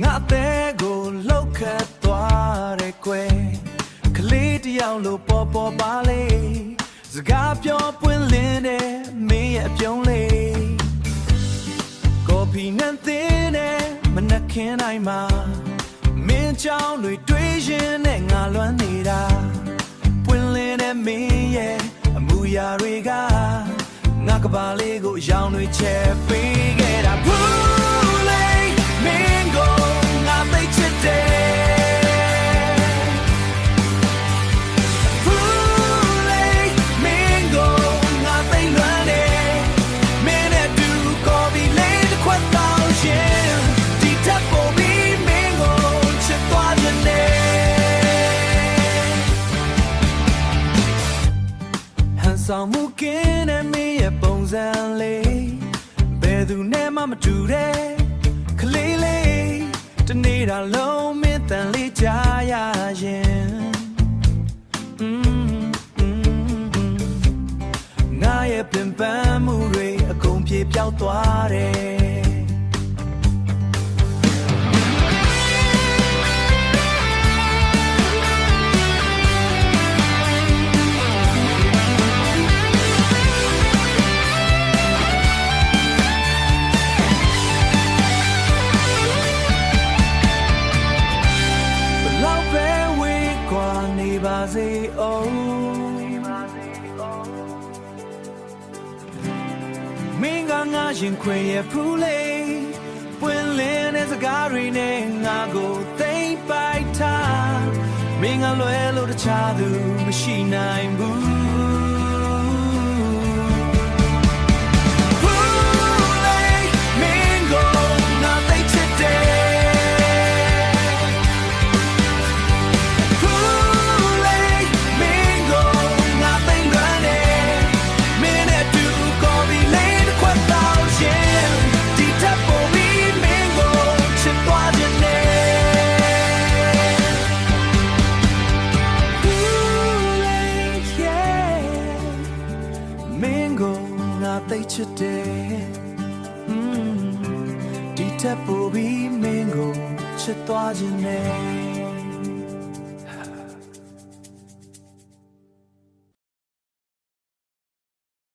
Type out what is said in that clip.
ငါတဲ့ကိုလောက်ခတ်သွားတဲ့ကွယ်ကလေးတယောက်လိုပေါ်ပေါ်ပါလေစကားပြောပွင့်လင်းတဲ့မင်းရဲ့အပြုံးလေးကော်ဖီနဲ့သင်းတဲ့မနှက်ခင်းတိုင်းမှာမင်းချောင်းတွေတွေးရင်နဲ့ငါလွမ်းနေတာပွင့်လင်းတဲ့မင်းရဲ့အမူအရာတွေကငါကဘာလေးကိုရောင်တွေချဲပေးခဲ့တာဘူးလေမင်းကိုငါသိချစ်တယ်ဆောင်မှုကင်းတဲ့မင်းရဲ့ပုံစံလေးဘယ်သူနဲ့မှမတူတဲ့ကလေးလေးတနေ့တာလုံးမင်းတန်လေးကြားရရင်ငါရဲ့ပင်ပန်းမှုတွေအကုန်ပြေပြောက်သွားတယ်ပါစေအောင်မင်းကငါရင်ခွင်ရဲ့ဖူးလေးပွင့်လင်းတဲ့စကားတွေနဲ့ငါကိုသိမ့်ပိုက်ထားမင်းကလွယ်လို့တခြားသူမရှိနိုင်ဘူးသိချစ်တယ်ဒီထက်ပိုပြီးမင်းကိုချစ်သွားခြင်းနဲ့